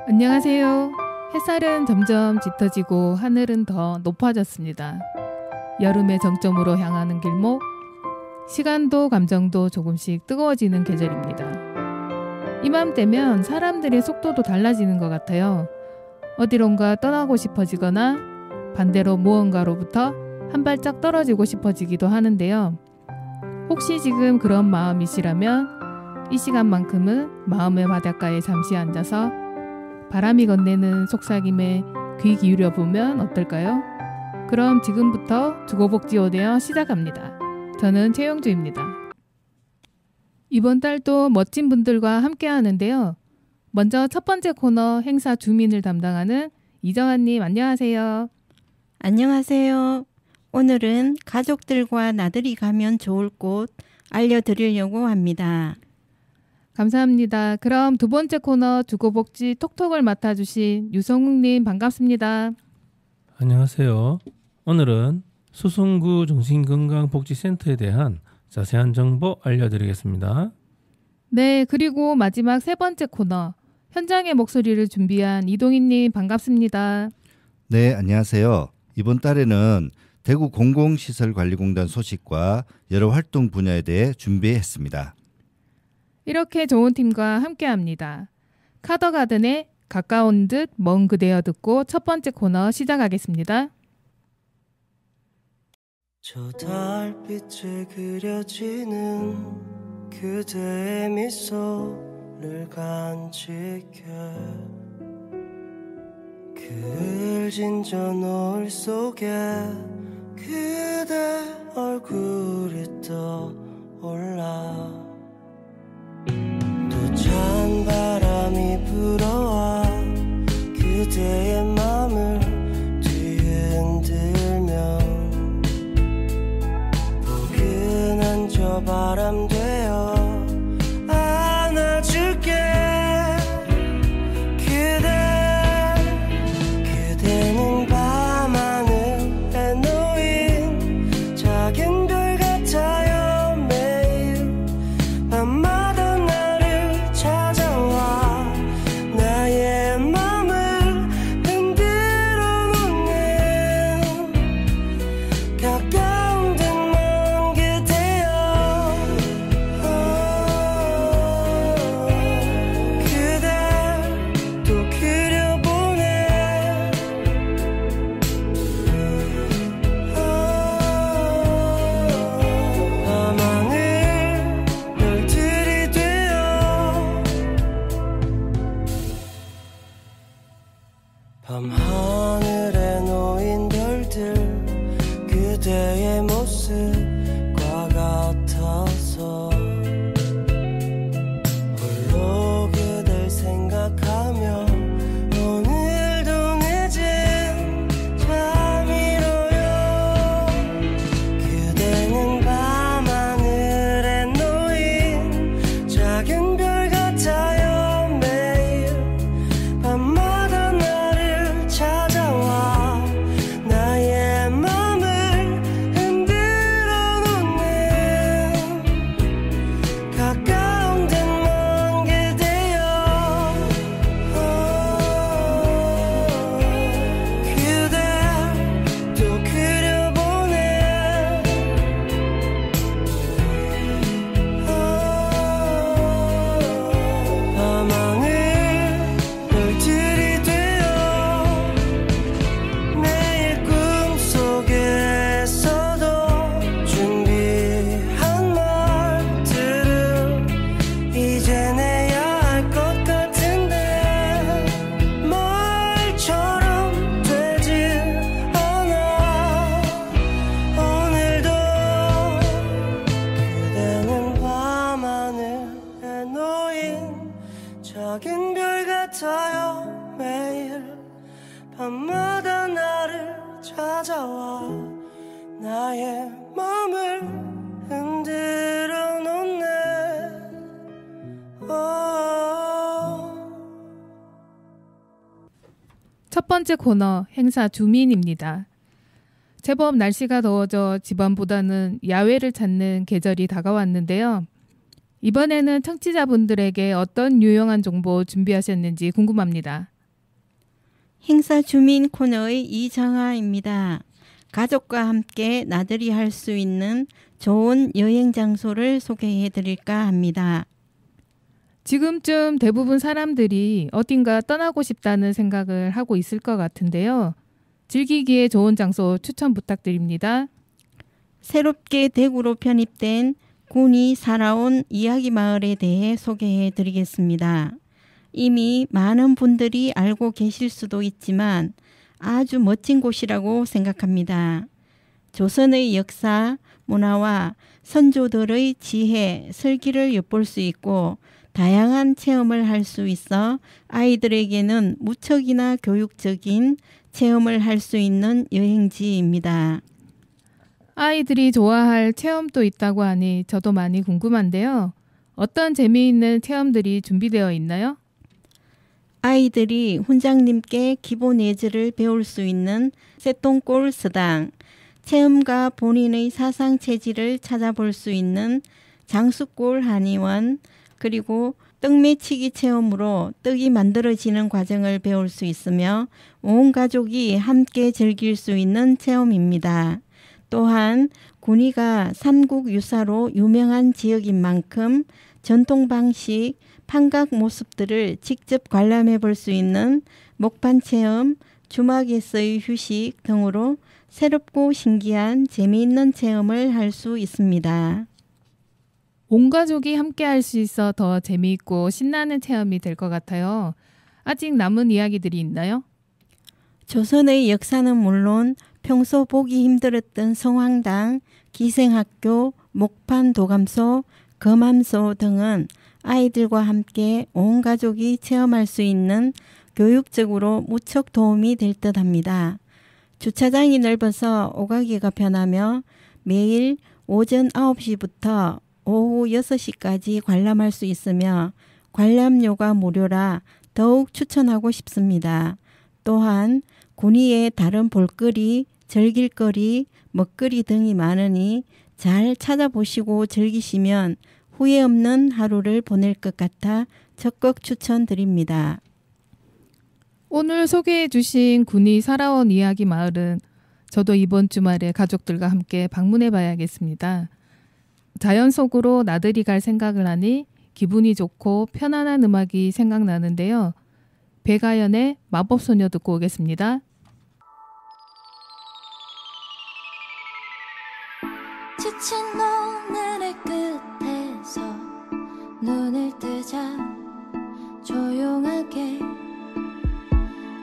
안녕하세요. 햇살은 점점 짙어지고 하늘은 더 높아졌습니다. 여름의 정점으로 향하는 길목, 시간도 감정도 조금씩 뜨거워지는 계절입니다. 이맘때면 사람들의 속도도 달라지는 것 같아요. 어디론가 떠나고 싶어지거나 반대로 무언가로부터 한 발짝 떨어지고 싶어지기도 하는데요. 혹시 지금 그런 마음이시라면 이 시간만큼은 마음의 바닷가에 잠시 앉아서 바람이 건네는 속삭임에 귀 기울여 보면 어떨까요? 그럼 지금부터 주거복지오되어 시작합니다. 저는 최영주입니다. 이번 달도 멋진 분들과 함께 하는데요. 먼저 첫 번째 코너 행사 주민을 담당하는 이정아님 안녕하세요. 안녕하세요. 오늘은 가족들과 나들이 가면 좋을 곳 알려드리려고 합니다. 감사합니다. 그럼 두 번째 코너 주거복지 톡톡을 맡아주신 유성욱님 반갑습니다. 안녕하세요. 오늘은 수성구 정신건강복지센터에 대한 자세한 정보 알려드리겠습니다. 네, 그리고 마지막 세 번째 코너 현장의 목소리를 준비한 이동희님 반갑습니다. 네, 안녕하세요. 이번 달에는 대구 공공시설관리공단 소식과 여러 활동 분야에 대해 준비했습니다. 이렇게 좋은 팀과 함께합니다. 카더가든의 가까운 듯 먼 그대여 듣고 첫 번째 코너 시작하겠습니다. 저 달빛에 그려지는 그대의 미소를 간직해 그 울진 노을 속에 그대 얼굴이 떠올라 또 찬 바람이 불어와 그대의 맘을 뒤흔들며 포근한 저 바람 되어 안아줄게 그대는 밤하늘에 놓인 작은 별 같아요. 매일 밤마다 나를 찾아와 나의 맘을 흔들어 놓는 가까운 듯 먼 그대여 그댈 또 그려보네 밤하늘 별들이 되어 밤하늘에 놓인 별들 그대의 모습과 같아서 홀로 그댈 생각하며 오늘도 늦은 잠이로요 그대는 밤하늘에 놓인 작은 별 같아요. 매일 밤마다 나를 찾아와 나의 맘을 흔들어 놓는 가까운 듯 먼 그대여 그댈 또 그려보네 밤하늘 별들이 되어 매일 꿈속에서도 준비한 말들을 이제 내야 할 것 같은데 말처럼 되질 않아 오늘도 그대는 밤하늘에 놓인 작은 별 같아요. 매일 밤마다 나를 찾아와 나의 맘을 흔들어 놓네 첫 번째 코너 행사 주민입니다. 제법 날씨가 더워져 집안보다는 야외를 찾는 계절이 다가왔는데요. 이번에는 청취자분들에게 어떤 유용한 정보 준비하셨는지 궁금합니다. 행사 주민 코너의 이정아입니다. 가족과 함께 나들이 할 수 있는 좋은 여행 장소를 소개해 드릴까 합니다. 지금쯤 대부분 사람들이 어딘가 떠나고 싶다는 생각을 하고 있을 것 같은데요. 즐기기에 좋은 장소 추천 부탁드립니다. 새롭게 대구로 편입된 군이 살아온 이야기 마을에 대해 소개해 드리겠습니다. 이미 많은 분들이 알고 계실 수도 있지만 아주 멋진 곳이라고 생각합니다. 조선의 역사, 문화와 선조들의 지혜, 설기를 엿볼 수 있고 다양한 체험을 할 수 있어 아이들에게는 무척이나 교육적인 체험을 할 수 있는 여행지입니다. 아이들이 좋아할 체험도 있다고 하니 저도 많이 궁금한데요. 어떤 재미있는 체험들이 준비되어 있나요? 아이들이 훈장님께 기본 예절을 배울 수 있는 새똥골 서당, 체험과 본인의 사상 체질을 찾아볼 수 있는 장수골 한의원, 그리고 떡매치기 체험으로 떡이 만들어지는 과정을 배울 수 있으며 온 가족이 함께 즐길 수 있는 체험입니다. 또한 군위가 삼국유사로 유명한 지역인 만큼 전통 방식, 판각 모습들을 직접 관람해 볼 수 있는 목판 체험, 주막에서의 휴식 등으로 새롭고 신기한 재미있는 체험을 할 수 있습니다. 온 가족이 함께 할 수 있어 더 재미있고 신나는 체험이 될 것 같아요. 아직 남은 이야기들이 있나요? 조선의 역사는 물론 평소 보기 힘들었던 성황당, 기생학교, 목판 도감소, 검암소 등은 아이들과 함께 온 가족이 체험할 수 있는 교육적으로 무척 도움이 될 듯합니다. 주차장이 넓어서 오가기가 편하며 매일 오전 9시부터 오후 6시까지 관람할 수 있으며 관람료가 무료라 더욱 추천하고 싶습니다. 또한 군위에 다른 볼거리, 즐길거리, 먹거리 등이 많으니 잘 찾아보시고 즐기시면 후회 없는 하루를 보낼 것 같아 적극 추천드립니다. 오늘 소개해 주신 군이 살아온 이야기 마을은 저도 이번 주말에 가족들과 함께 방문해 봐야겠습니다. 자연 속으로 나들이 갈 생각을 하니 기분이 좋고 편안한 음악이 생각나는데요. 배가연의 마법소녀 듣고 오겠습니다. 지친 오늘의 끝에서 눈을 뜨자 조용하게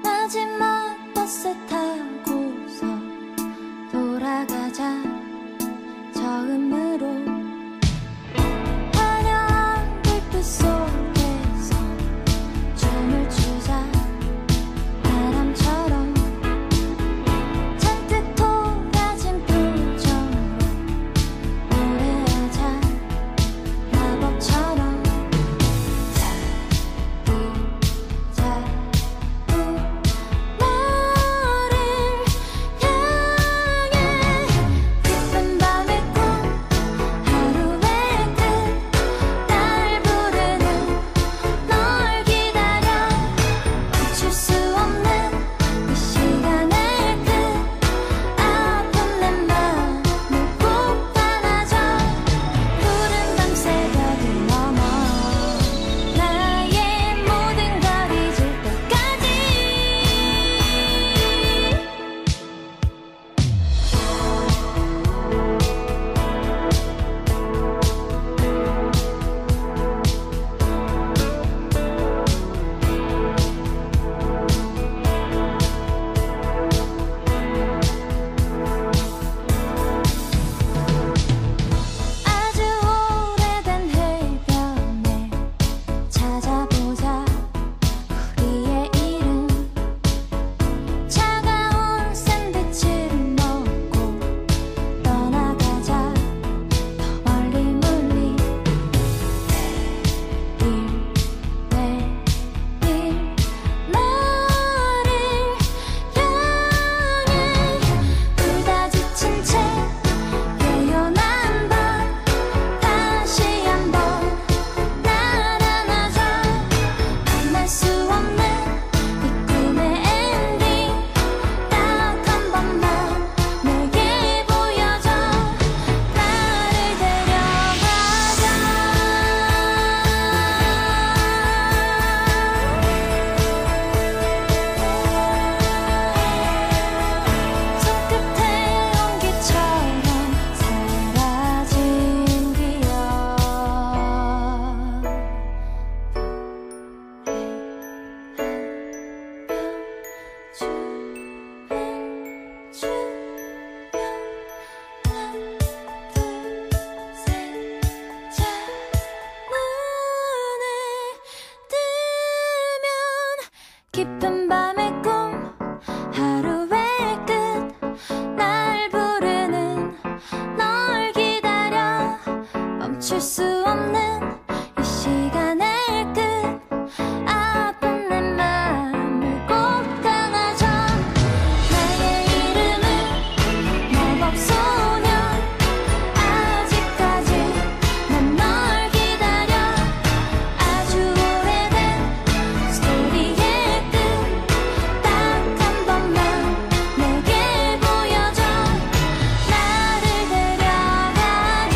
마지막 버스 타고서 돌아가자 처음으로 화려한 불빛 속에서 춤을 추자 바람처럼 잔뜩 돌아진 표정으로 노래하자 마법처럼 자꾸 자꾸 깊은 밤의 꿈 하루의 끝 날 부르는 널 기다려 멈출 수 없는 이 시간의 끝 아픈 내 맘을 꼭 안아줘 나의 이름은 마법소녀 아직까지 난 널 기다려 아주 오래된 스토리의 끝 딱 한 번만 내게 보여줘 나를 데려가줘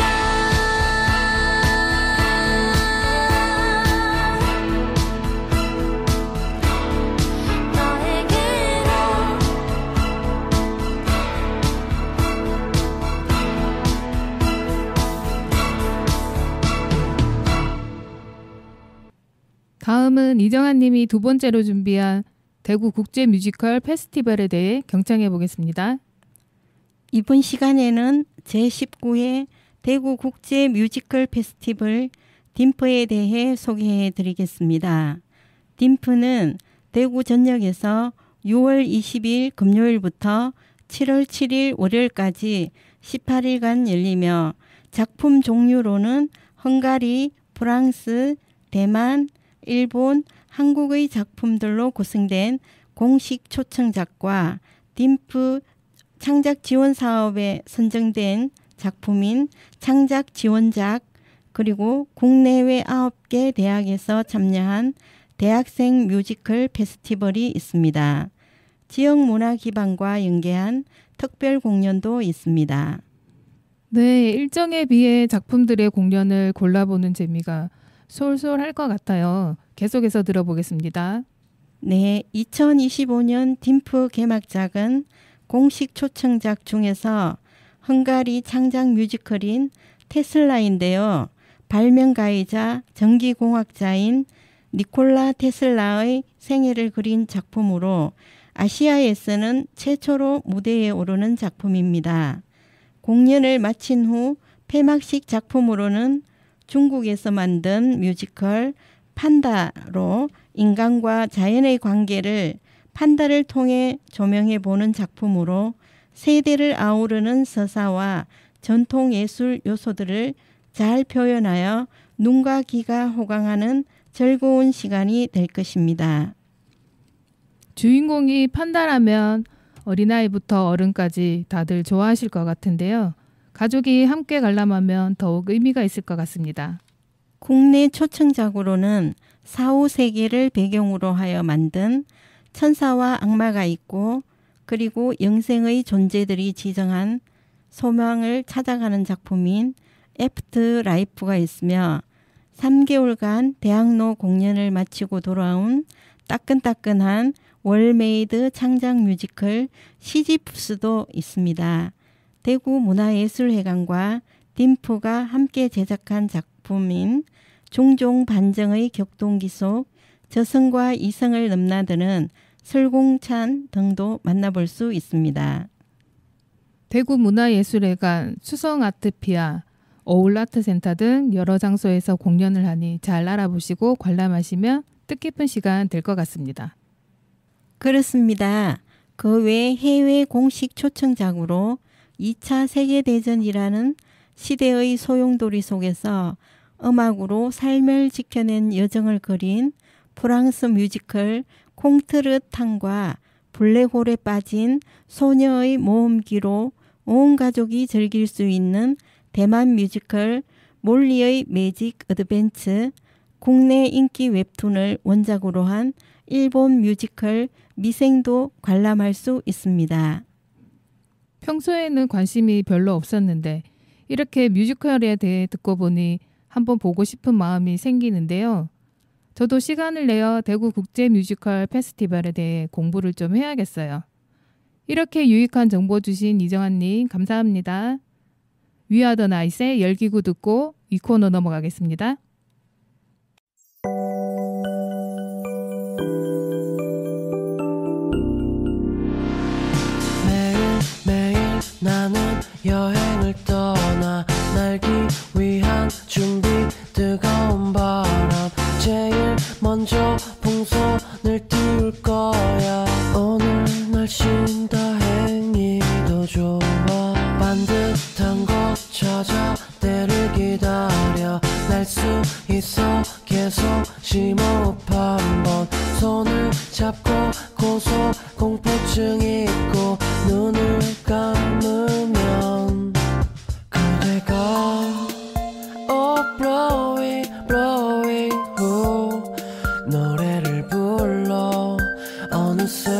다음은 이정환 님이 두 번째로 준비한 대구 국제 뮤지컬 페스티벌에 대해 경청해 보겠습니다. 이번 시간에는 제19회 대구 국제 뮤지컬 페스티벌 딤프에 대해 소개해 드리겠습니다. 딤프는 대구 전역에서 6월 20일 금요일부터 7월 7일 월요일까지 18일간 열리며 작품 종류로는 헝가리, 프랑스, 대만, 일본, 한국의 작품들로 구성된 공식 초청작과 딤프 창작 지원 사업에 선정된 작품인 창작 지원작 그리고 국내외 9개 대학에서 참여한 대학생 뮤지컬 페스티벌이 있습니다. 지역 문화 기반과 연계한 특별 공연도 있습니다. 네, 일정에 비해 작품들의 공연을 골라보는 재미가 솔솔할 것 같아요. 계속해서 들어보겠습니다. 네, 2025년 딤프 개막작은 공식 초청작 중에서 헝가리 창작 뮤지컬인 테슬라인데요. 발명가이자 전기공학자인 니콜라 테슬라의 생애를 그린 작품으로 아시아에서는 최초로 무대에 오르는 작품입니다. 공연을 마친 후 폐막식 작품으로는 중국에서 만든 뮤지컬 판다로 인간과 자연의 관계를 판다를 통해 조명해 보는 작품으로 세대를 아우르는 서사와 전통 예술 요소들을 잘 표현하여 눈과 귀가 호강하는 즐거운 시간이 될 것입니다. 주인공이 판다라면 어린아이부터 어른까지 다들 좋아하실 것 같은데요. 가족이 함께 관람하면 더욱 의미가 있을 것 같습니다. 국내 초청작으로는 4, 5세기를 배경으로 하여 만든 천사와 악마가 있고 그리고 영생의 존재들이 지정한 소망을 찾아가는 작품인 애프터 라이프가 있으며 3개월간 대학로 공연을 마치고 돌아온 따끈따끈한 월메이드 창작 뮤지컬 시지프스도 있습니다. 대구 문화예술회관과 딤프가 함께 제작한 작품인 종종 반정의 격동기 속 저성과 이성을 넘나드는 설공찬 등도 만나볼 수 있습니다. 대구 문화예술회관, 수성아트피아, 어울아트센터 등 여러 장소에서 공연을 하니 잘 알아보시고 관람하시면 뜻깊은 시간 될 것 같습니다. 그렇습니다. 그 외 해외 공식 초청작으로 2차 세계대전이라는 시대의 소용돌이 속에서 음악으로 삶을 지켜낸 여정을 그린 프랑스 뮤지컬 콩트르탕과 블랙홀에 빠진 소녀의 모험기로 온 가족이 즐길 수 있는 대만 뮤지컬 몰리의 매직 어드벤처, 국내 인기 웹툰을 원작으로 한 일본 뮤지컬 미생도 관람할 수 있습니다. 평소에는 관심이 별로 없었는데 이렇게 뮤지컬에 대해 듣고 보니 한번 보고 싶은 마음이 생기는데요. 저도 시간을 내어 대구 국제 뮤지컬 페스티벌에 대해 공부를 좀 해야겠어요. 이렇게 유익한 정보 주신 이정환님 감사합니다. 위아더 나잇의 열기구 듣고 이 코너 넘어가겠습니다. 매일매일 나는 여행을 떠나 날기 위한 준비 뜨거운 바람 제일 먼저 풍선을 띄울 거야. 오늘 날씬 다행히도 좋아. 반듯한 곳 찾아 때를 기다려. 날 수 있어 계속 심호흡 한번. 손을 잡고 고소 공포증 있고 눈을 감으면 그대가 blowing blowing 노래를 불러. 어느새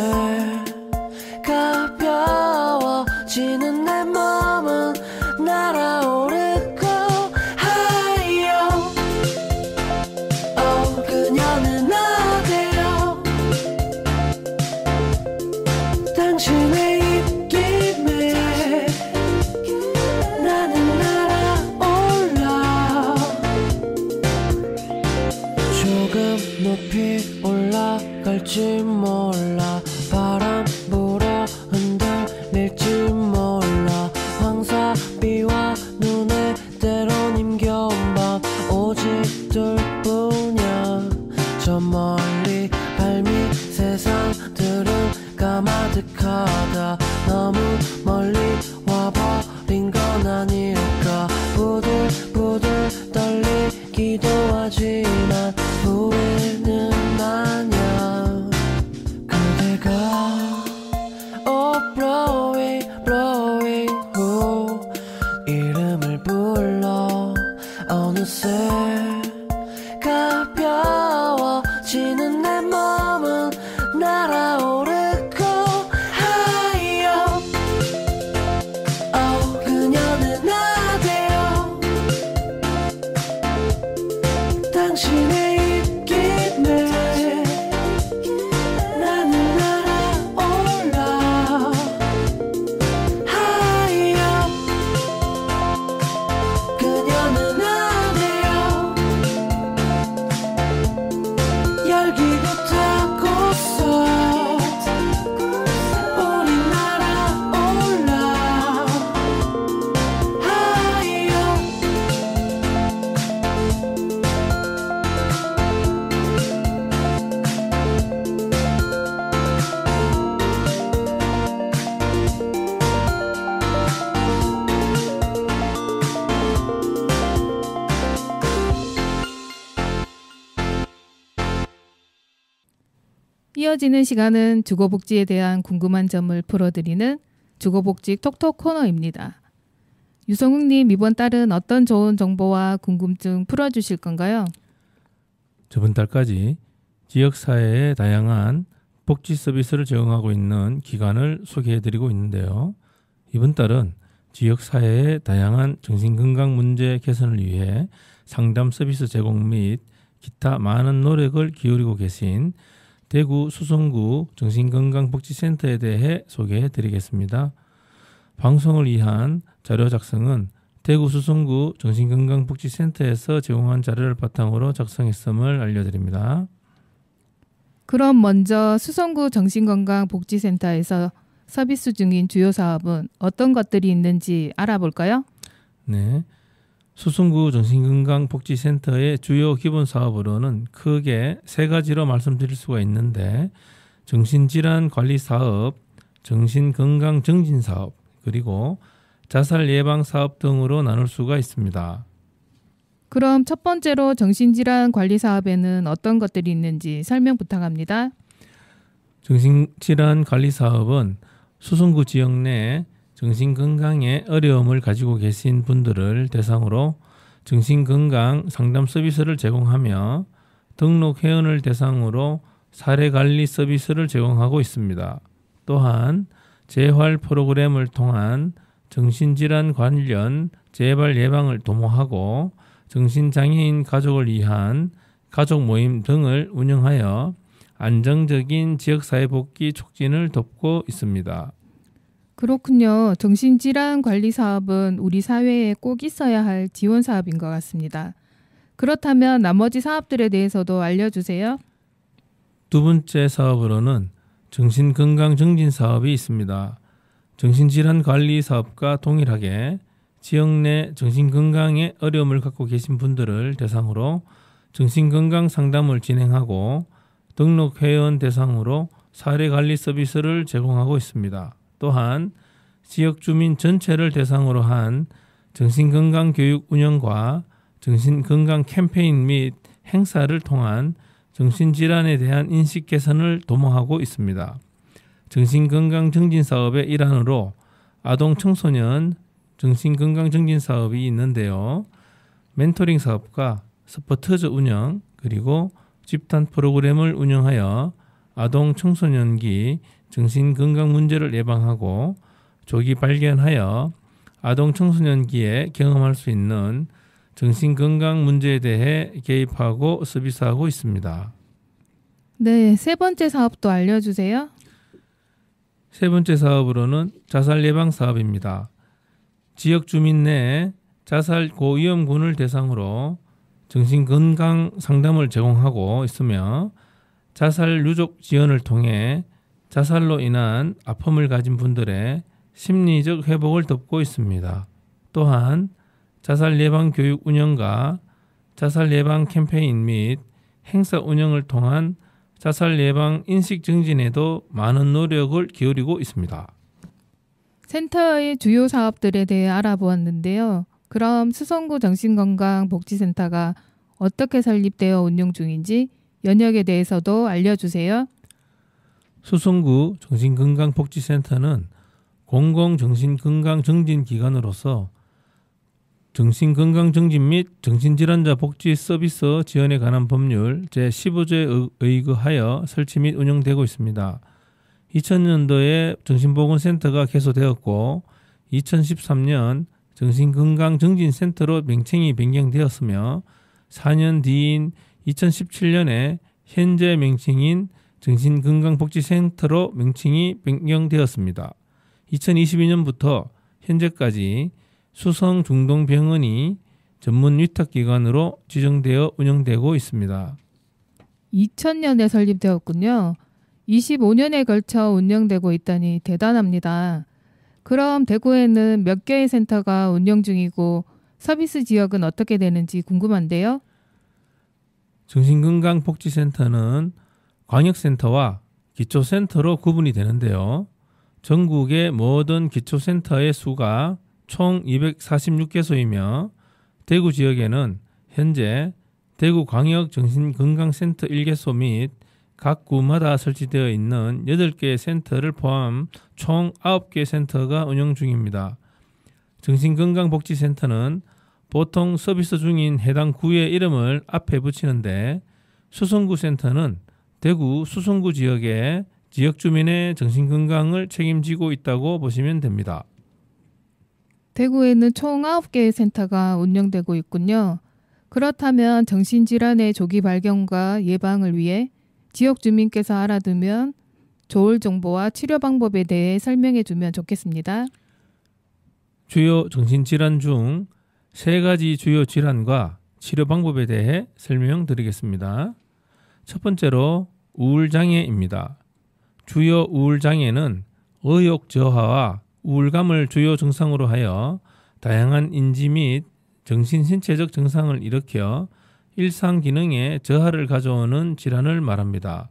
가벼워지는 내 몸은 날아오르고 하여. 그녀는 어디요. 당신의 입김에 나는 날아올라. 조금 높이 올라갈지 몰라. 바람 불어 흔들릴지 몰라. 황사비와 눈에 때론 힘겨운 밤 오직 둘뿐이야. 저 멀리 발밑 세상들은 까마득하다. 너무 멀리 와버린 건 아닐까. 부들부들 떨리기도 하지만 후회는 아냐. 그대가 blowing blowing 이름을 불러. 어느새 가벼워지는 내 몸은 날아오르고 하여. 그녀는 어디요. 당신의 입김에 나는 날아올라 하여. 그녀는 어디요. 열기가 타고서 우리 날아올라 하여. 이어지는 시간은 주거복지에 대한 궁금한 점을 풀어드리는 주거복지 톡톡 코너입니다. 유성욱님, 이번 달은 어떤 좋은 정보와 궁금증 풀어주실 건가요? 저번 달까지 지역사회에 다양한 복지 서비스를 제공하고 있는 기관을 소개해드리고 있는데요. 이번 달은 지역사회의 다양한 정신건강 문제 개선을 위해 상담 서비스 제공 및 기타 많은 노력을 기울이고 계신 대구 수성구 정신건강복지센터에 대해 소개해드리겠습니다. 방송을 위한 자료 작성은 대구 수성구 정신건강복지센터에서 제공한 자료를 바탕으로 작성했음을 알려드립니다. 그럼 먼저 수성구 정신건강복지센터에서 서비스 중인 주요 사업은 어떤 것들이 있는지 알아볼까요? 네, 수성구 정신건강복지센터의 주요 기본 사업으로는 크게 세 가지로 말씀드릴 수가 있는데, 정신질환관리사업, 정신건강정진사업, 그리고 자살 예방사업 등으로 나눌 수가 있습니다. 그럼 첫 번째로 정신질환관리사업에는 어떤 것들이 있는지 설명 부탁합니다. 정신질환관리사업은 수성구 지역 내 정신건강에 어려움을 가지고 계신 분들을 대상으로 정신건강 상담 서비스를 제공하며 등록 회원을 대상으로 사례관리 서비스를 제공하고 있습니다. 또한 재활 프로그램을 통한 정신질환 관련 재발 예방을 도모하고 정신장애인 가족을 위한 가족 모임 등을 운영하여 안정적인 지역사회 복귀 촉진을 돕고 있습니다. 그렇군요. 정신질환관리사업은 우리 사회에 꼭 있어야 할 지원 사업인 것 같습니다. 그렇다면 나머지 사업들에 대해서도 알려주세요. 두 번째 사업으로는 정신건강정진사업이 있습니다. 정신질환관리사업과 동일하게 지역 내 정신건강에 어려움을 갖고 계신 분들을 대상으로 정신건강 상담을 진행하고 등록 회원 대상으로 사례관리 서비스를 제공하고 있습니다. 또한 지역 주민 전체를 대상으로 한 정신건강교육 운영과 정신건강 캠페인 및 행사를 통한 정신질환에 대한 인식 개선을 도모하고 있습니다. 정신건강증진사업의 일환으로 아동 청소년 정신건강증진사업이 있는데요. 멘토링 사업과 스포트즈 운영 그리고 집단 프로그램을 운영하여 아동 청소년기 정신건강 문제를 예방하고 조기 발견하여 아동 청소년기에 경험할 수 있는 정신건강 문제에 대해 개입하고 서비스하고 있습니다. 네, 세 번째 사업도 알려주세요. 세 번째 사업으로는 자살 예방 사업입니다. 지역 주민 내 자살 고위험군을 대상으로 정신건강 상담을 제공하고 있으며 자살 유족 지원을 통해 자살로 인한 아픔을 가진 분들의 심리적 회복을 돕고 있습니다. 또한 자살 예방 교육 운영과 자살 예방 캠페인 및 행사 운영을 통한 자살 예방 인식 증진에도 많은 노력을 기울이고 있습니다. 센터의 주요 사업들에 대해 알아보았는데요. 그럼 수성구 정신건강복지센터가 어떻게 설립되어 운영 중인지 연역에 대해서도 알려주세요. 수성구 정신건강복지센터는 공공정신건강증진기관으로서 정신건강증진 및 정신질환자 복지 서비스 지원에 관한 법률 제15조에 의거하여 설치 및 운영되고 있습니다. 2000년도에 정신보건센터가 개소되었고 2013년 정신건강증진센터로 명칭이 변경되었으며 4년 뒤인 2017년에 현재 명칭인 정신건강복지센터로 명칭이 변경되었습니다. 2022년부터 현재까지 수성중동병원이 전문 위탁기관으로 지정되어 운영되고 있습니다. 2000년에 설립되었군요. 25년에 걸쳐 운영되고 있다니 대단합니다. 그럼 대구에는 몇 개의 센터가 운영 중이고 서비스 지역은 어떻게 되는지 궁금한데요. 정신건강복지센터는 광역센터와 기초센터로 구분이 되는데요. 전국의 모든 기초센터의 수가 총 246개소이며 대구 지역에는 현재 대구광역정신건강센터 1개소 및 각 구마다 설치되어 있는 8개의 센터를 포함 총 9개 센터가 운영 중입니다. 정신건강복지센터는 보통 서비스 중인 해당 구의 이름을 앞에 붙이는데 수성구 센터는 대구 수성구 지역의 지역 주민의 정신건강을 책임지고 있다고 보시면 됩니다. 대구에는 총 9개의 센터가 운영되고 있군요. 그렇다면 정신질환의 조기 발견과 예방을 위해 지역 주민께서 알아두면 좋을 정보와 치료 방법에 대해 설명해 주면 좋겠습니다. 주요 정신질환 중 3가지 주요 질환과 치료 방법에 대해 설명드리겠습니다. 첫 번째로 우울장애입니다. 주요 우울장애는 의욕 저하와 우울감을 주요 증상으로 하여 다양한 인지 및 정신 신체적 증상을 일으켜 일상 기능에 저하를 가져오는 질환을 말합니다.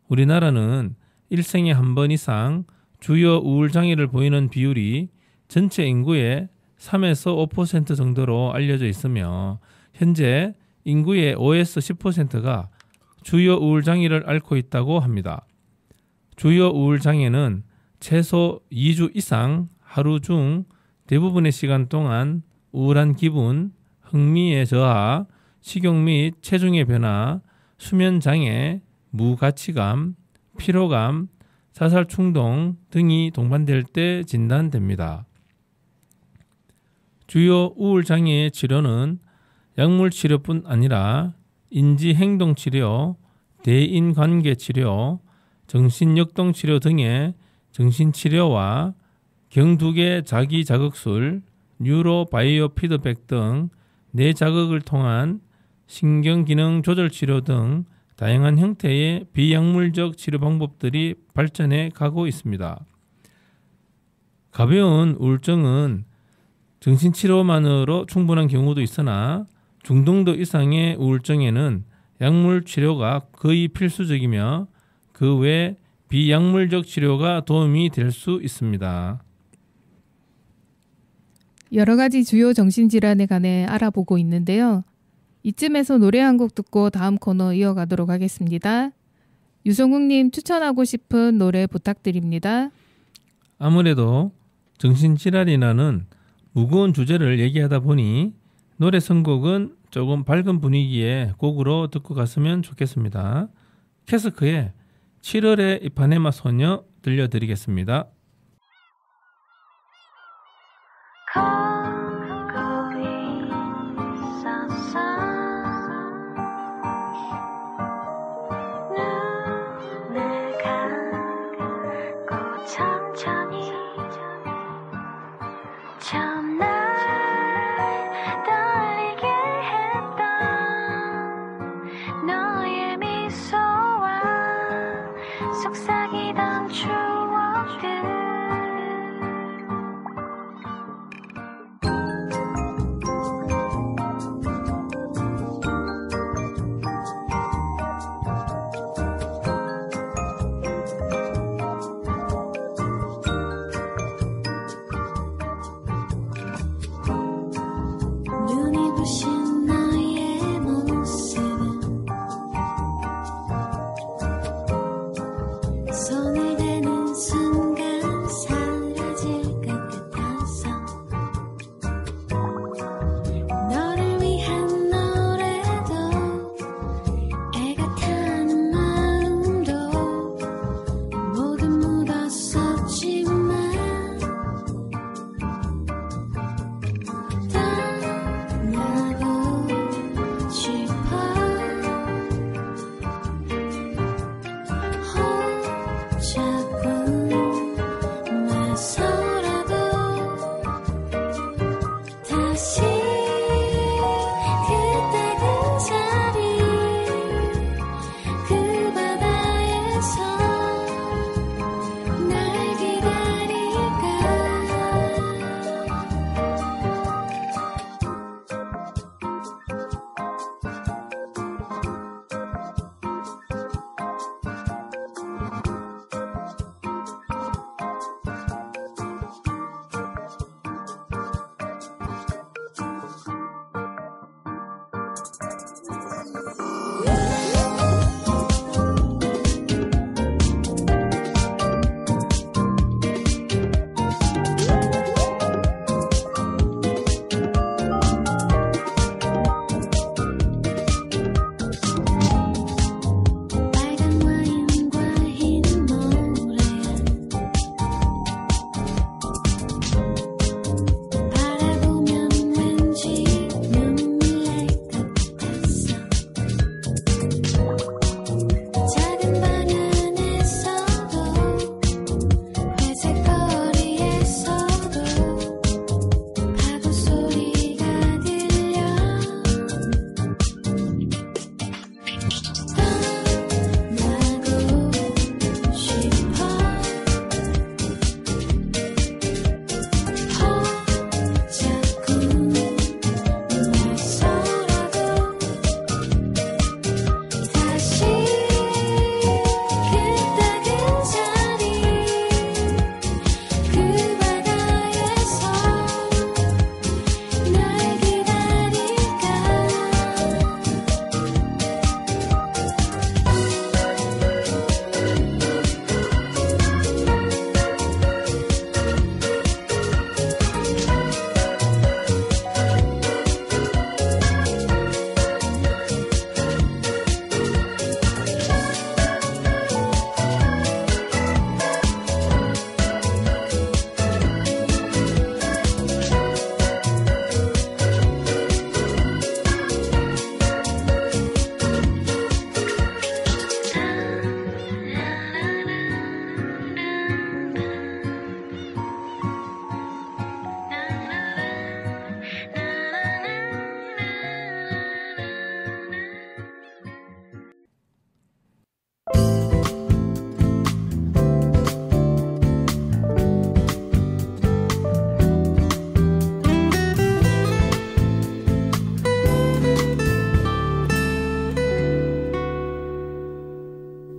우리나라는 일생에 한 번 이상 주요 우울장애를 보이는 비율이 전체 인구의 3에서 5% 정도로 알려져 있으며 현재 인구의 5에서 10%가 주요 우울장애를 앓고 있다고 합니다. 주요 우울장애는 최소 2주 이상 하루 중 대부분의 시간 동안 우울한 기분, 흥미의 저하, 식욕 및 체중의 변화, 수면장애, 무가치감, 피로감, 자살 충동 등이 동반될 때 진단됩니다. 주요 우울장애의 치료는 약물치료뿐 아니라 인지행동치료, 대인관계치료, 정신역동치료 등의 정신치료와 경두개 자기자극술, 뉴로바이오 피드백 등 뇌자극을 통한 신경기능 조절치료 등 다양한 형태의 비약물적 치료 방법들이 발전해 가고 있습니다. 가벼운 우울증은 정신치료만으로 충분한 경우도 있으나 중등도 이상의 우울증에는 약물 치료가 거의 필수적이며 그 외 비약물적 치료가 도움이 될 수 있습니다. 여러 가지 주요 정신질환에 관해 알아보고 있는데요. 이쯤에서 노래 한 곡 듣고 다음 코너 이어가도록 하겠습니다. 유성욱님 추천하고 싶은 노래 부탁드립니다. 아무래도 정신질환이라는 무거운 주제를 얘기하다 보니 노래 선곡은 조금 밝은 분위기의 곡으로 듣고 갔으면 좋겠습니다. 캐스크의 7월의 이파네마 소녀 들려드리겠습니다. 걷고 있었어 눈을 감고 천천히 처음 날 떨리게 했던 너의 미소와 속삭이던 추억들 눈이 부신 너의 모습은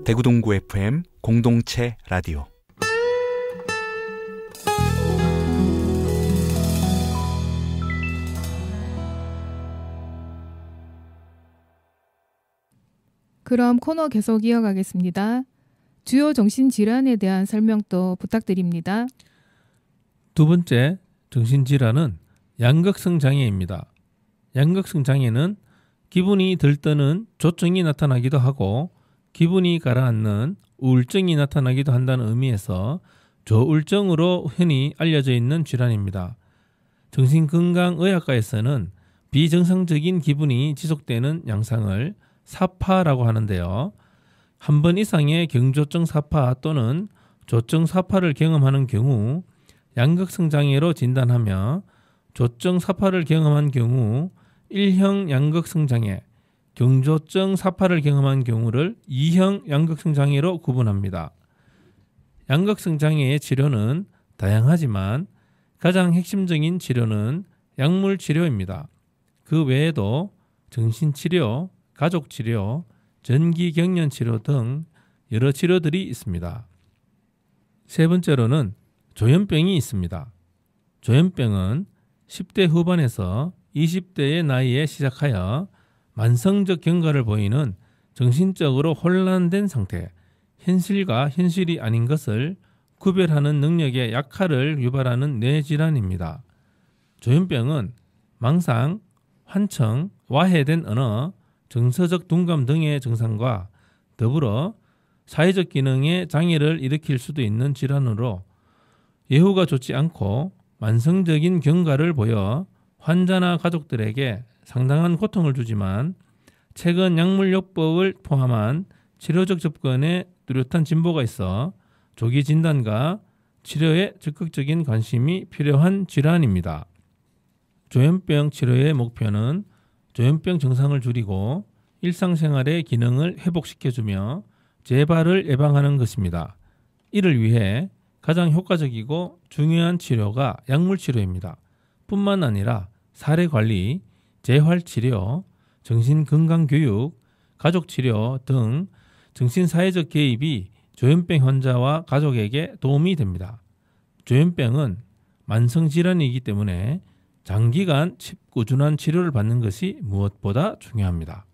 대구 동구 FM 공동체 라디오. 그럼 코너 계속 이어가겠습니다. 주요 정신질환에 대한 설명도 부탁드립니다. 두 번째 정신질환은 양극성 장애입니다. 양극성 장애는 기분이 들떠는 조증이 나타나기도 하고 기분이 가라앉는 우울증이 나타나기도 한다는 의미에서 조울증으로 흔히 알려져 있는 질환입니다. 정신건강의학과에서는 비정상적인 기분이 지속되는 양상을 사파라고 하는데요. 한 번 이상의 경조증 사파 또는 조증 사파를 경험하는 경우 양극성 장애로 진단하며 조증 사파를 경험한 경우 1형 양극성 장애, 경조증 사파를 경험한 경우를 2형 양극성 장애로 구분합니다. 양극성 장애의 치료는 다양하지만 가장 핵심적인 치료는 약물 치료입니다. 그 외에도 정신치료, 가족치료, 전기경련치료 등 여러 치료들이 있습니다. 세 번째로는 조현병이 있습니다. 조현병은 10대 후반에서 20대의 나이에 시작하여 만성적 경과를 보이는 정신적으로 혼란된 상태, 현실과 현실이 아닌 것을 구별하는 능력의 약화를 유발하는 뇌질환입니다. 조현병은 망상, 환청, 와해된 언어, 정서적 둔감 등의 증상과 더불어 사회적 기능에 장애를 일으킬 수도 있는 질환으로 예후가 좋지 않고 만성적인 경과를 보여 환자나 가족들에게 상당한 고통을 주지만 최근 약물요법을 포함한 치료적 접근에 뚜렷한 진보가 있어 조기 진단과 치료에 적극적인 관심이 필요한 질환입니다. 조현병 치료의 목표는 조현병 증상을 줄이고 일상생활의 기능을 회복시켜주며 재발을 예방하는 것입니다. 이를 위해 가장 효과적이고 중요한 치료가 약물치료입니다. 뿐만 아니라 사례관리, 재활치료, 정신건강교육, 가족치료 등 정신사회적 개입이 조현병 환자와 가족에게 도움이 됩니다. 조현병은 만성질환이기 때문에 장기간 꾸준한 치료를 받는 것이 무엇보다 중요합니다.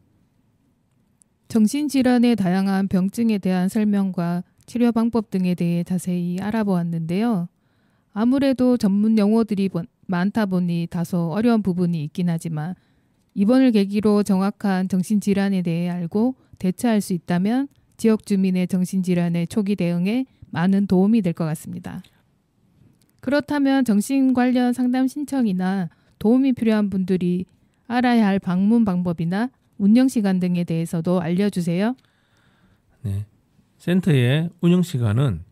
정신질환의 다양한 병증에 대한 설명과 치료 방법 등에 대해 자세히 알아보았는데요. 아무래도 전문 용어들이 많다 보니 다소 어려운 부분이 있긴 하지만 이번을 계기로 정확한 정신질환에 대해 알고 대처할 수 있다면 지역 주민의 정신질환의 초기 대응에 많은 도움이 될 것 같습니다. 그렇다면 정신 관련 상담 신청이나 도움이 필요한 분들이 알아야 할 방문 방법이나 운영 시간 등에 대해서도 알려주세요. 네. 센터의 운영 시간은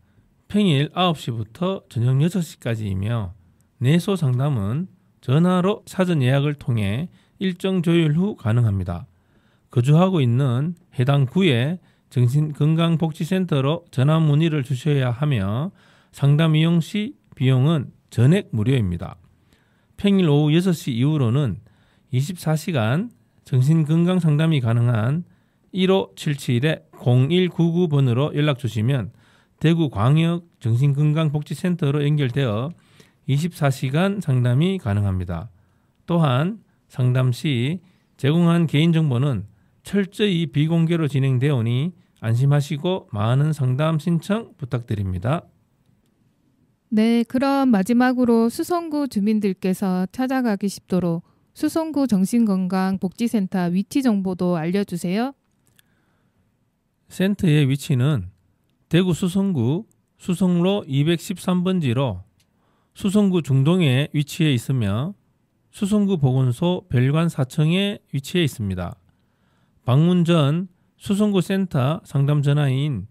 평일 9시부터 저녁 6시까지이며 내소 상담은 전화로 사전 예약을 통해 일정 조율 후 가능합니다. 거주하고 있는 해당 구의 정신건강복지센터로 전화 문의를 주셔야 하며 상담 이용 시 비용은 전액 무료입니다. 평일 오후 6시 이후로는 24시간 정신건강 상담이 가능한 1577-0199번으로 연락 주시면 대구광역 정신건강복지센터로 연결되어 24시간 상담이 가능합니다. 또한 상담 시 제공한 개인정보는 철저히 비공개로 진행되오니 안심하시고 많은 상담 신청 부탁드립니다. 네, 그럼 마지막으로 수성구 주민들께서 찾아가기 쉽도록 수성구 정신건강복지센터 위치 정보도 알려주세요. 센터의 위치는 대구 수성구 수성로 213번지로 수성구 중동에 위치해 있으며 수성구 보건소 별관 4층에 위치해 있습니다. 방문 전 수성구 센터 상담 전화인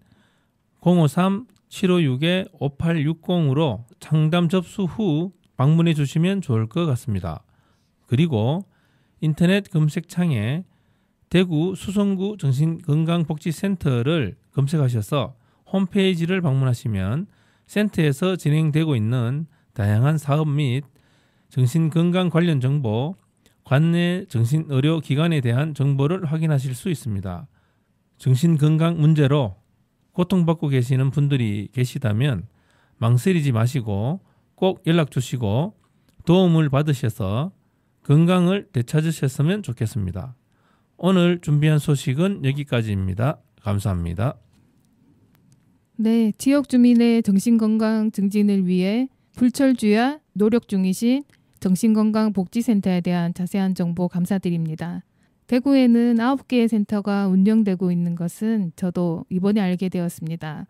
053-756-5860으로 상담 접수 후 방문해 주시면 좋을 것 같습니다. 그리고 인터넷 검색창에 대구 수성구 정신건강복지센터를 검색하셔서 홈페이지를 방문하시면 센터에서 진행되고 있는 다양한 사업 및 정신건강 관련 정보, 관내 정신의료기관에 대한 정보를 확인하실 수 있습니다. 정신건강 문제로 고통받고 계시는 분들이 계시다면 망설이지 마시고 꼭 연락 주시고 도움을 받으셔서 건강을 되찾으셨으면 좋겠습니다. 오늘 준비한 소식은 여기까지입니다. 감사합니다. 네, 지역 주민의 정신건강 증진을 위해 불철주야 노력 중이신 정신건강복지센터에 대한 자세한 정보 감사드립니다. 대구에는 9개의 센터가 운영되고 있는 것은 저도 이번에 알게 되었습니다.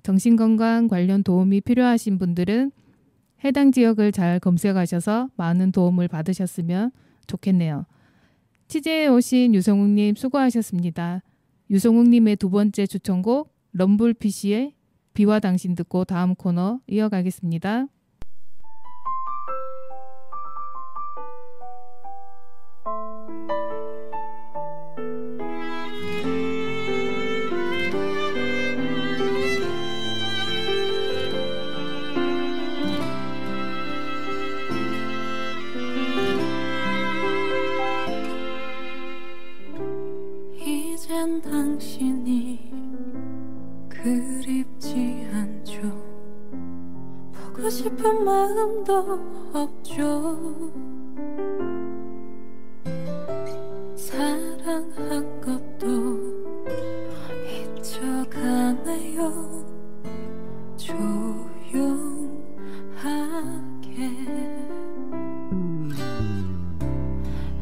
정신건강 관련 도움이 필요하신 분들은 해당 지역을 잘 검색하셔서 많은 도움을 받으셨으면 좋겠네요. 취재해 오신 유성욱님 수고하셨습니다. 유성욱님의 두 번째 추천곡 럼블피쉬의 비와 당신 듣고 다음 코너 이어가겠습니다. 이젠 당신이 그립지 않죠. 보고 싶은 마음도 없죠. 사랑한 것도 잊혀가네요. 조용하게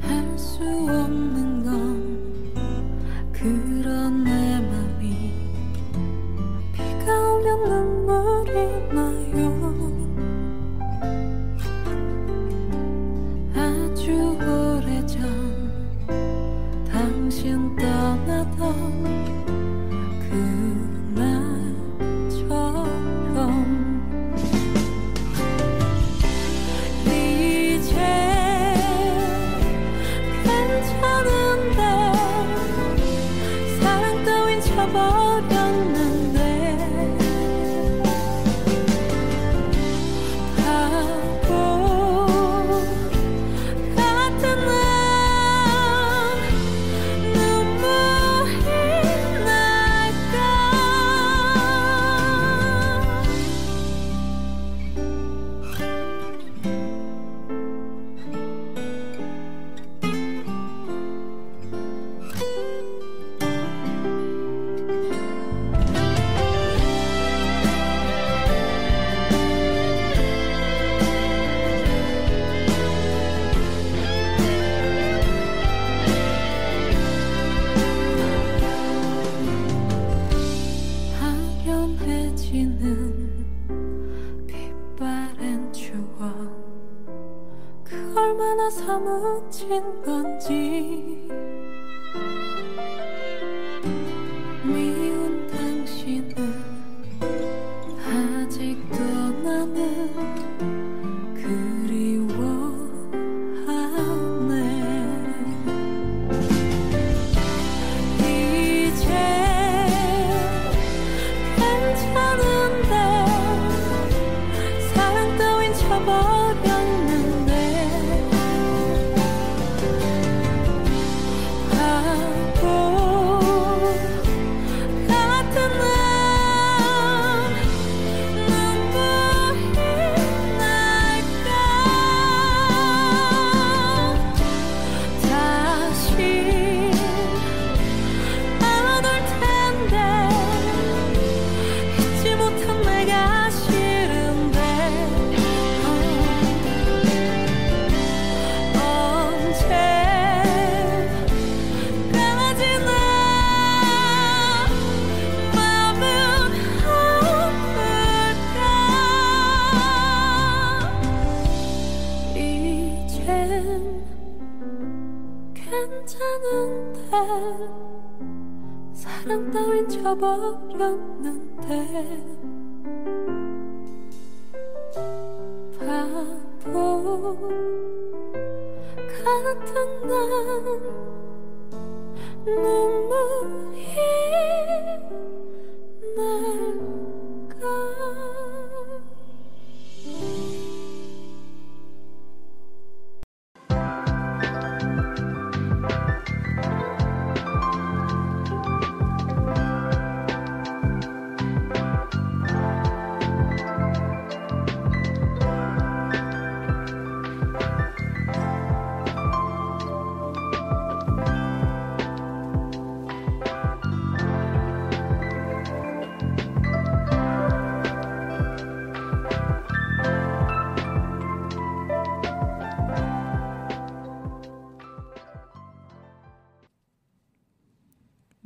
할 수 없는 건 그런 내 맘이 비가 오면 눈물이 나요. 아주 오래전 당신 떠나던 그날처럼 이제 괜찮은데 사랑 따윈 쳐버렸는데 바보 같은 난 눈물이 날까. 막연해지는 빛바랜 추억 그 얼마나 사무친 건지 미운 당신은 아직도 나는 그리워하네. 이제 괜찮은데 사랑 따윈 쳐버렸는데 바보 같은 난 눈물이 날까. 다시 안 올 텐데 잊지 못한 내가 싫은데 언제까지나 마음은 아플까. 이젠 괜찮은데 사랑 따윈 쳐버렸는데 바보 같은 난 눈물이 날까.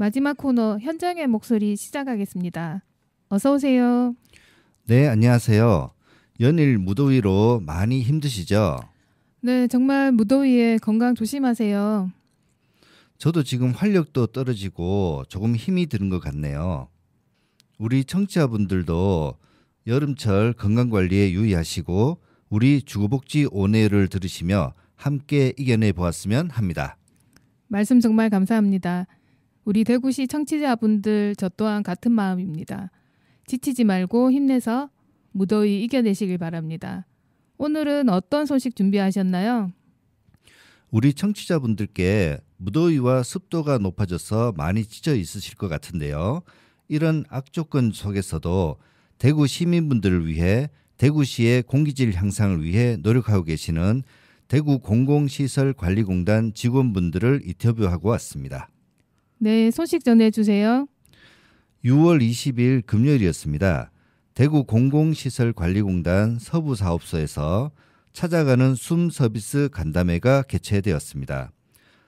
마지막 코너 현장의 목소리 시작하겠습니다. 어서 오세요. 네, 안녕하세요. 연일 무더위로 많이 힘드시죠? 네, 정말 무더위에 건강 조심하세요. 저도 지금 활력도 떨어지고 조금 힘이 드는 것 같네요. 우리 청취자분들도 여름철 건강관리에 유의하시고 우리 주거복지 온에어를 들으시며 함께 이겨내 보았으면 합니다. 말씀 정말 감사합니다. 우리 대구시 청취자분들 저 또한 같은 마음입니다. 지치지 말고 힘내서 무더위 이겨내시길 바랍니다. 오늘은 어떤 소식 준비하셨나요? 우리 청취자분들께 무더위와 습도가 높아져서 많이 지쳐 있으실 것 같은데요. 이런 악조건 속에서도 대구 시민분들을 위해 대구시의 공기질 향상을 위해 노력하고 계시는 대구 공공시설관리공단 직원분들을 인터뷰하고 왔습니다. 네, 소식 전해주세요. 6월 20일 금요일이었습니다. 대구 공공시설관리공단 서부사업소에서 찾아가는 숨 서비스 간담회가 개최되었습니다.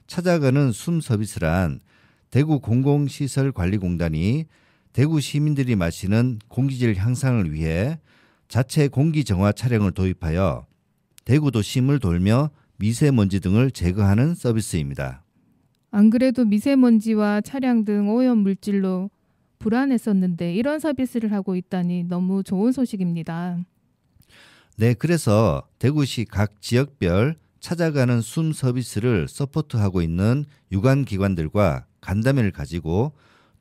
찾아가는 숨 서비스란 대구 공공시설관리공단이 대구 시민들이 마시는 공기질 향상을 위해 자체 공기정화 차량을 도입하여 대구 도심을 돌며 미세먼지 등을 제거하는 서비스입니다. 안 그래도 미세먼지와 차량 등 오염 물질로 불안했었는데 이런 서비스를 하고 있다니 너무 좋은 소식입니다. 네, 그래서 대구시 각 지역별 찾아가는 숨 서비스를 서포트하고 있는 유관기관들과 간담회를 가지고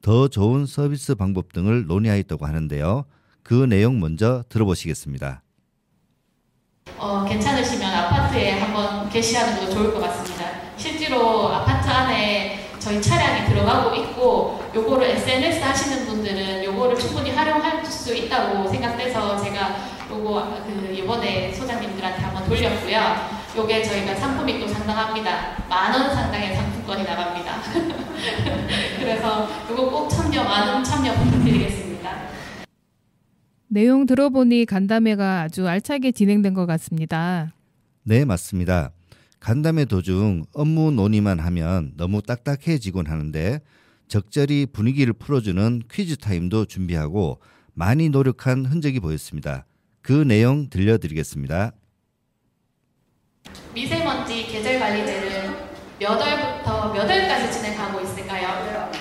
더 좋은 서비스 방법 등을 논의하였다고 하는데요. 그 내용 먼저 들어보시겠습니다. 괜찮으시면 아파트에 한번 게시하는 것도 좋을 것 같습니다. 실제로 아파트 안에 저희 차량이 들어가고 있고 요거를 SNS 하시는 분들은 요거를 충분히 활용할 수 있다고 생각돼서 제가 요거 이번에 소장님들한테 한번 돌렸고요. 요게 저희가 상품이 또 상당합니다. 10,000원 상당의 상품권이 나갑니다. 그래서 요거 꼭 많은 참여 부탁드리겠습니다. 내용 들어보니 간담회가 아주 알차게 진행된 것 같습니다. 네, 맞습니다. 간담회 도중 업무 논의만 하면 너무 딱딱해지곤 하는데 적절히 분위기를 풀어주는 퀴즈 타임도 준비하고 많이 노력한 흔적이 보였습니다. 그 내용 들려드리겠습니다. 미세먼지 계절관리제는 몇 월부터 몇 월까지 진행하고 있을까요?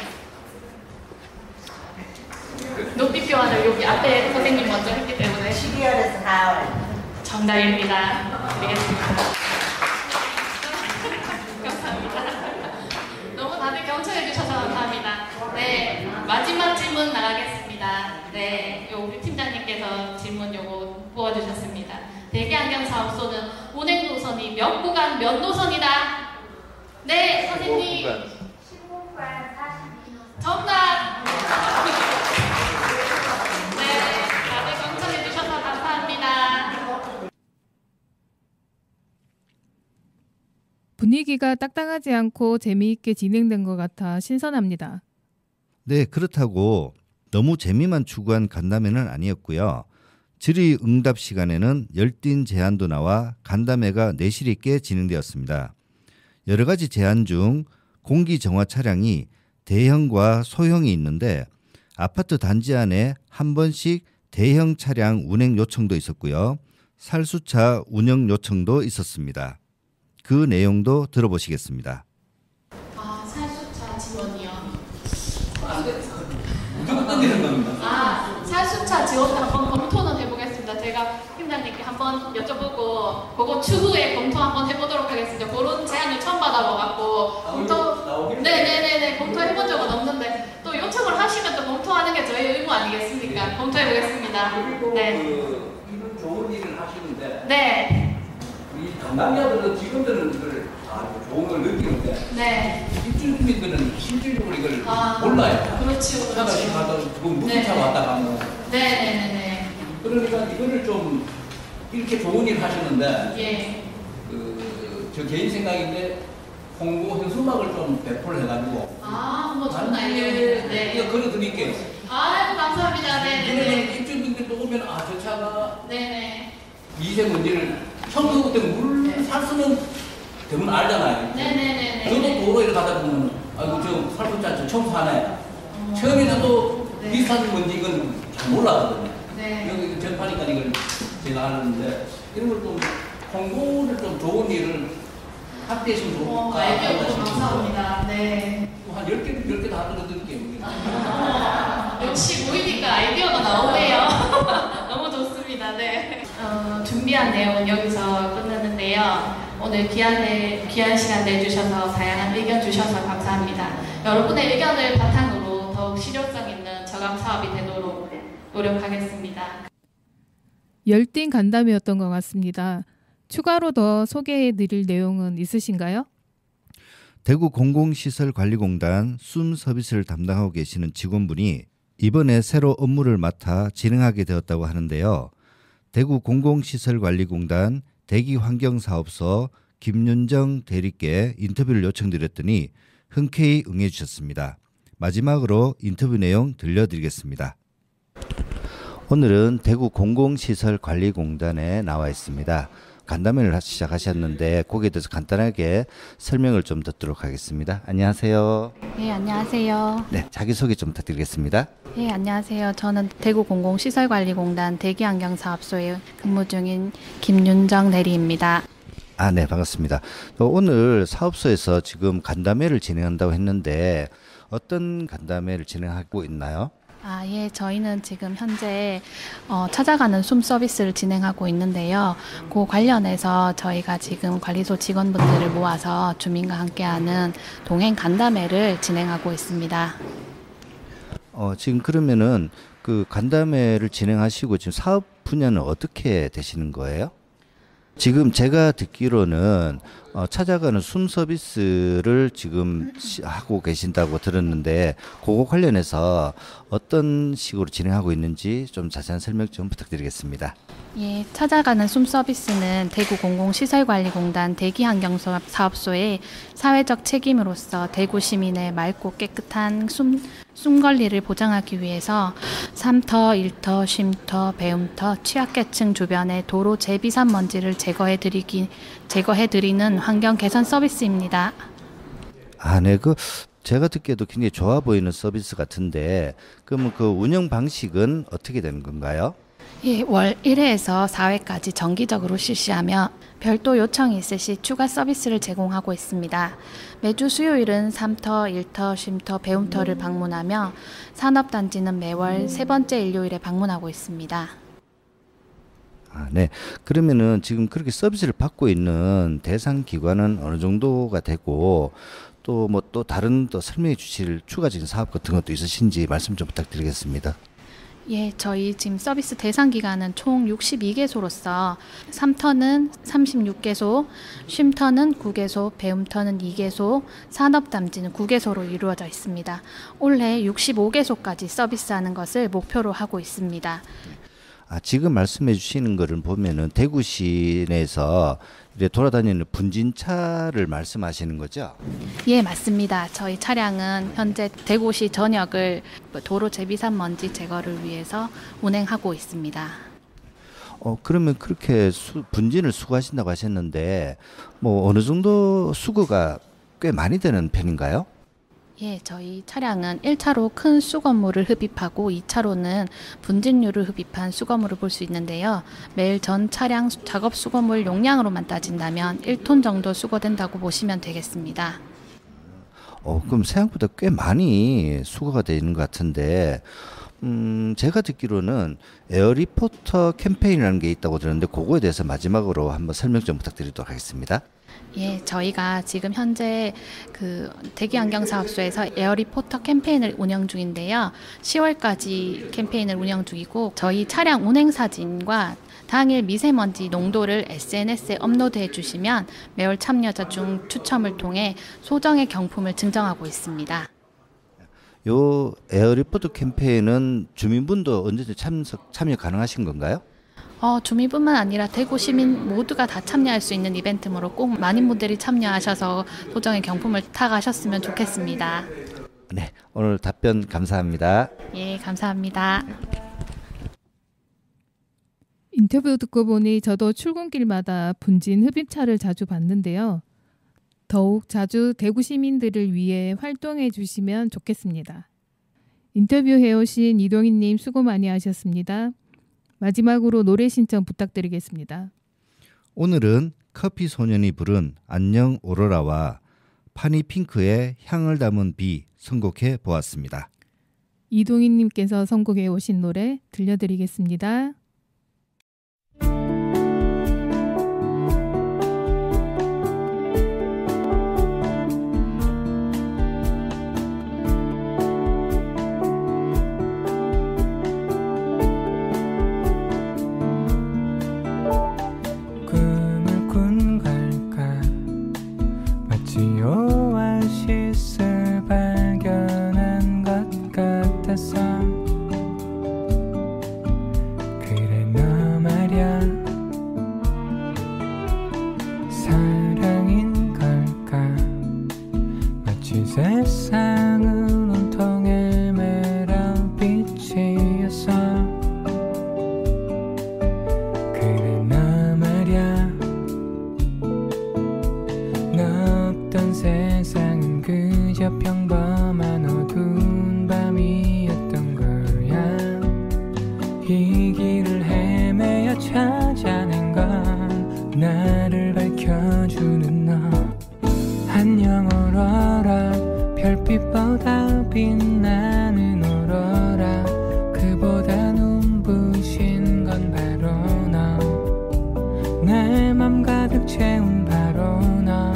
높이 표현을 여기 앞에 선생님 먼저 했기 때문에 12월에서 4월. 정답입니다. 드리겠습니다. 감사합니다. 너무 다들 경청해 주셔서 감사합니다. 네, 마지막 질문 나가겠습니다. 네, 우리 팀장님께서 질문 요거 부어주셨습니다. 대기환경사업소는 운행 노선이 몇 구간 몇 노선이다? 네, 선생님. 15구간 42노선. 정답! 네, 다들 경청해 주셔서 감사합니다. 분위기가 딱딱하지 않고 재미있게 진행된 것 같아 신선합니다. 네, 그렇다고 너무 재미만 추구한 간담회는 아니었고요. 질의응답 시간에는 열띤 제안도 나와 간담회가 내실 있게 진행되었습니다. 여러 가지 제안 중 공기정화 차량이 대형과 소형이 있는데 아파트 단지 안에 한 번씩 대형 차량 운행 요청도 있었고요. 살수차 운영 요청도 있었습니다. 그 내용도 들어보시겠습니다. 살수차 지원이요. 무조건 던지는 겁니다. 살수차 지원도 한번 검토는 해보겠습니다. 제가 팀장님께 한번 여쭤보고 그거 추후에 검토 한번 해보도록 하겠습니다. 그런 제안을 처음 받아봐갖고 검토 네네네네 검토해본 적은 없는데 또 요청을 하시면 또 검토하는 게 저희 의무 아니겠습니까? 검토해보겠습니다. 그리고 네. 이런 좋은 일을 하시는데 네. 이 담당자들은 직원들은 이걸 아주 좋은 걸 느끼는데 네. 입주 주민들은 실질적으로 이걸 몰라요. 그렇죠. 차가 가다 그건 무슨 네. 차 왔다 가면 네네네네. 그러니까 이거를 좀 이렇게 좋은 일 하시는데 예. 저 개인 생각인데 홍보 현수막을 좀 배포를 해가지고 한번 좋은 아이디어인데. 네. 이거 걸어드릴게요. 아이고 감사합니다. 네네네. 그러면 입주민들도 오면 저 차가 네네. 미세먼지를 처음부터 물 살 수는 대부분 알잖아요. 네네네네. 저도 도로에 가다 보면 아이고 저 살포자 청소하네. 처음에 나도 비슷한 건지 이건 잘 몰랐거든요. 네. 여기 전파니까 이걸 제가 하는데 이런 걸 좀 홍보를 좀 좋은 일을 확대했으면 좋겠다. 아이디어 감사합니다. 네. 한 10개 다 들어드릴게요. 역시 모이니까 아이디어가 나오네요. 너무 좋습니다. 네. 준비한 내용은 여기서 끝났는데요. 오늘 귀한 시간 내주셔서 다양한 의견 주셔서 감사합니다. 여러분의 의견을 바탕으로 더욱 실효성 있는 저감 사업이 되도록 노력하겠습니다. 열띤 간담회였던 것 같습니다. 추가로 더 소개해드릴 내용은 있으신가요? 대구 공공시설관리공단 숨 서비스를 담당하고 계시는 직원분이 이번에 새로 업무를 맡아 진행하게 되었다고 하는데요. 대구 공공시설관리공단 대기환경사업소 김윤정 대리께 인터뷰를 요청드렸더니 흔쾌히 응해주셨습니다. 마지막으로 인터뷰 내용 들려드리겠습니다. 오늘은 대구 공공시설관리공단에 나와 있습니다. 간담회를 시작하셨는데 거기에 대해서 간단하게 설명을 좀 듣도록 하겠습니다. 안녕하세요. 네, 안녕하세요. 네, 자기소개 좀 부탁드리겠습니다. 네, 안녕하세요. 저는 대구 공공시설관리공단 대기환경사업소에 근무 중인 김윤정 대리입니다. 아, 네, 반갑습니다. 오늘 사업소에서 지금 간담회를 진행한다고 했는데 어떤 간담회를 진행하고 있나요? 아, 예, 저희는 지금 현재 찾아가는 숨 서비스를 진행하고 있는데요. 그 관련해서 저희가 지금 관리소 직원분들을 모아서 주민과 함께하는 동행 간담회를 진행하고 있습니다. 지금 그러면은 그 간담회를 진행하시고 지금 사업 분야는 어떻게 되시는 거예요? 지금 제가 듣기로는 찾아가는 숨 서비스를 지금 하고 계신다고 들었는데 그거 관련해서 어떤 식으로 진행하고 있는지 좀 자세한 설명 좀 부탁드리겠습니다. 예, 찾아가는 숨 서비스는 대구 공공시설관리공단 대기환경사업소의 사회적 책임으로서 대구 시민의 맑고 깨끗한 숨 관리를 보장하기 위해서 삼터, 일터, 쉼터, 배움터, 취약계층 주변의 도로 제비산 먼지를 제거해드리는 환경 개선 서비스입니다. 아, 네, 제가 듣기에도 굉장히 좋아 보이는 서비스 같은데 그러면 그 운영 방식은 어떻게 되는 건가요? 예, 월 1회에서 4회까지 정기적으로 실시하며 별도 요청이 있을 시 추가 서비스를 제공하고 있습니다. 매주 수요일은 삼터, 일터, 쉼터, 배움터를 방문하며 산업단지는 매월 세 번째 일요일에 방문하고 있습니다. 아, 네. 그러면은 지금 그렇게 서비스를 받고 있는 대상 기관은 어느 정도가 되고 또 뭐 또 다른 또 설명해 주실 추가적인 사업 같은 것도 있으신지 말씀 좀 부탁드리겠습니다. 예, 저희 지금 서비스 대상 기관은 총 62개소로서 삼터는 36개소, 쉼터는 9개소, 배움터는 2개소, 산업단지는 9개소로 이루어져 있습니다. 올해 65개소까지 서비스하는 것을 목표로 하고 있습니다. 아, 지금 말씀해 주시는 거를 보면은 대구 시내에서 이제 돌아다니는 분진차를 말씀하시는 거죠? 예, 맞습니다. 저희 차량은 현재 대구시 전역을 도로 제비산 먼지 제거를 위해서 운행하고 있습니다. 그러면 그렇게 분진을 수거하신다고 하셨는데 뭐 어느 정도 수거가 꽤 많이 되는 편인가요? 예, 저희 차량은 1차로 큰 수거물을 흡입하고 2차로는 분진류를 흡입한 수거물을 볼 수 있는데요. 매일 전 차량 작업 수거물 용량으로만 따진다면 1톤 정도 수거된다고 보시면 되겠습니다. 그럼 생각보다 꽤 많이 수거가 되는 것 같은데 제가 듣기로는 에어리포터 캠페인이라는 게 있다고 들었는데 그거에 대해서 마지막으로 한번 설명 좀 부탁드리도록 하겠습니다. 예, 저희가 지금 현재 그 대기환경사업소에서 에어리포터 캠페인을 운영 중인데요. 10월까지 캠페인을 운영 중이고 저희 차량 운행 사진과 당일 미세먼지 농도를 SNS에 업로드해 주시면 매월 참여자 중 추첨을 통해 소정의 경품을 증정하고 있습니다. 요 에어리포터 캠페인은 주민분도 언제든지 참여 가능하신 건가요? 주민뿐만 아니라 대구 시민 모두가 다 참여할 수 있는 이벤트므로 꼭 많은 분들이 참여하셔서 소정의 경품을 타가셨으면 좋겠습니다. 네, 오늘 답변 감사합니다. 예, 감사합니다. 인터뷰 듣고 보니 저도 출근길마다 분진 흡입차를 자주 봤는데요. 더욱 자주 대구 시민들을 위해 활동해 주시면 좋겠습니다. 인터뷰해오신 이동희님 수고 많이 하셨습니다. 마지막으로 노래 신청 부탁드리겠습니다. 오늘은 커피 소년이 부른 안녕 오로라와 파니핑크의 향을 담은 비 선곡해 보았습니다. 이동희님께서 선곡해 오신 노래 들려드리겠습니다. 오아시스를 발견한 것 같았어. 그래 너 말야 사랑인 걸까. 마치 세상은 온통 에메랄드 빛이었어. 그래 너 말야 너 없던 세상은 그저 평범한 어두운 밤이었던 거야. 이 길을 헤매어 찾아낸 건 나를 밝혀주는 너. 안녕 오로라 별빛보다 빛나는 오로라. 그보다 눈부신 건 바로 너. 내 맘 가득 채운 바로 너.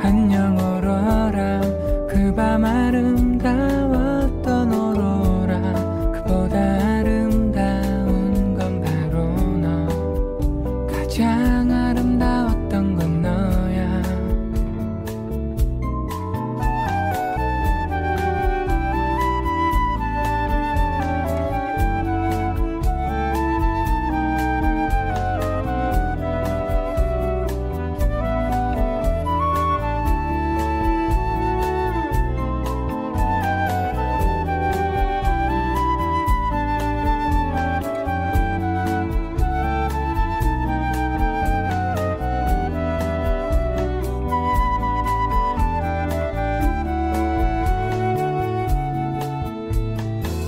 안녕 오로라 그 밤 아름다웠던 오로라. 그보다 아름다운 건 바로 너. 가장 아름다웠던 건 너야.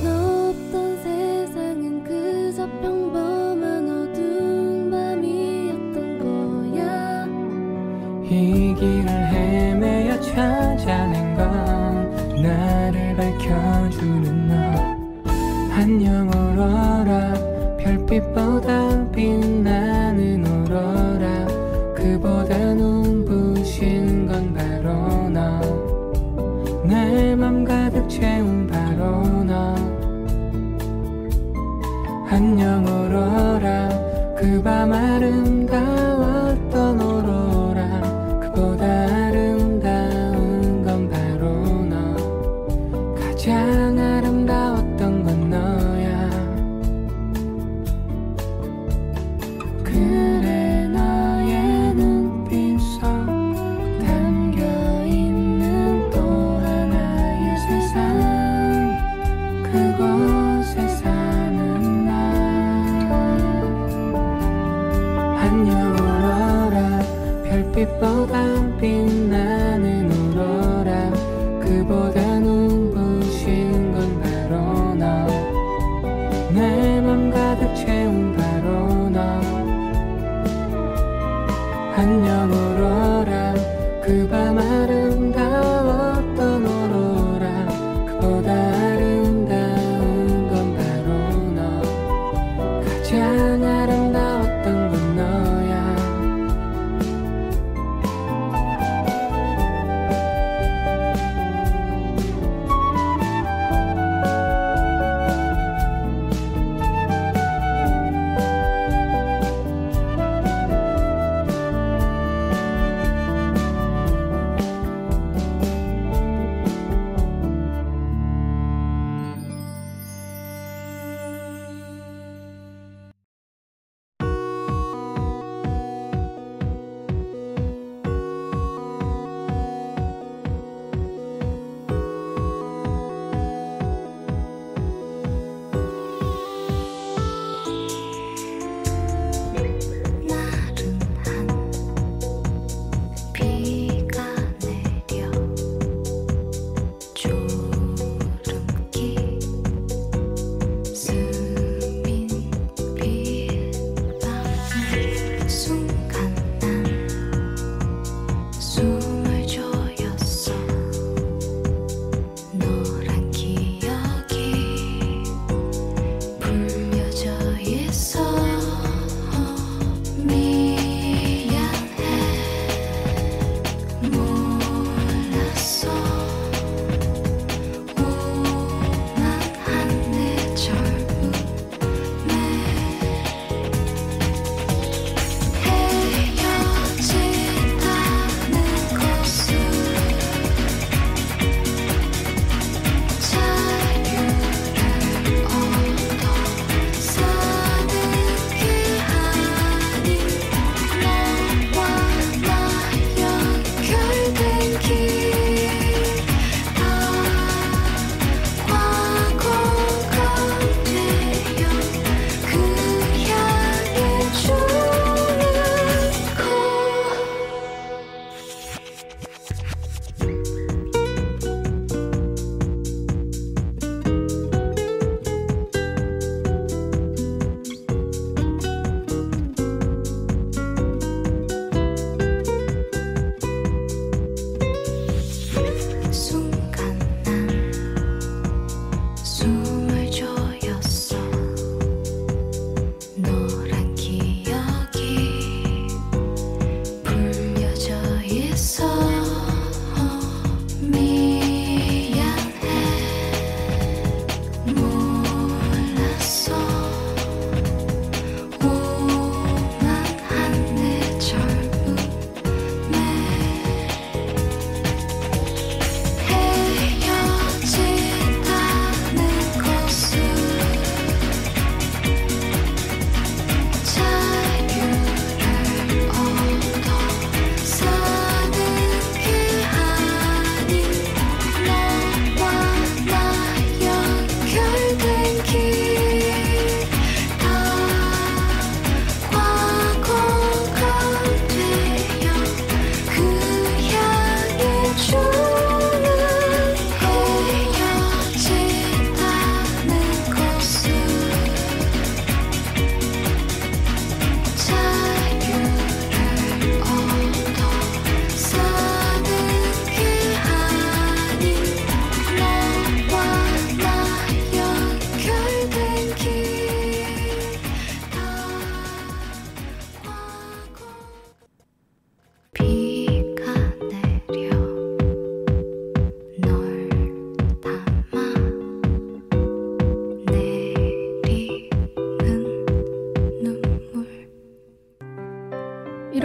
너 없던 세상은 그저 평범한 어두운 밤이었던 거야. 이 길을 헤매어 찾아낸 건 나를 밝혀주는 너. 안녕 오로라 별빛보다 빛나는 오로라. 그보다 눈부신 건 바로 너. 내 맘 가득 채운 바로 너. 안녕 오로라 그 밤 아름다웠던 오로라. 그보다 아름다운 건 바로 너. 가장 아름다웠던 건 너야. 그래 너의 눈빛 속 담겨있는 또 하나의 세상. 그곳에 사는 나. 안녕 오로라 별빛보다 빛나는 오로라. 그보다 눈부신 건 바로 너. 내 맘 가득 채운 바로 너. 안녕 오로라 그 밤 아름다웠던 오로라. 그보다 아름다운 건 바로 너. 가장 아름다웠던 건 너야.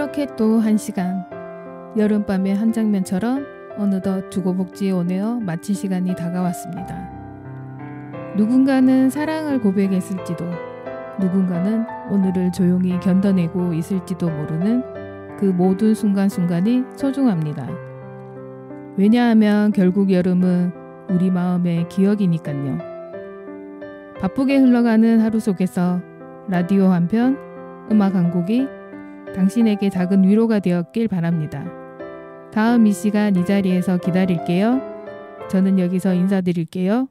이렇게 또 한 시간, 여름밤의 한 장면처럼 어느덧 주거복지에 오네어 마칠 시간이 다가왔습니다. 누군가는 사랑을 고백했을지도, 누군가는 오늘을 조용히 견뎌내고 있을지도 모르는 그 모든 순간순간이 소중합니다. 왜냐하면 결국 여름은 우리 마음의 기억이니까요. 바쁘게 흘러가는 하루 속에서 라디오 한 편, 음악 한 곡이 당신에게 작은 위로가 되었길 바랍니다. 다음 이 시간 이 자리에서 기다릴게요. 저는 여기서 인사드릴게요.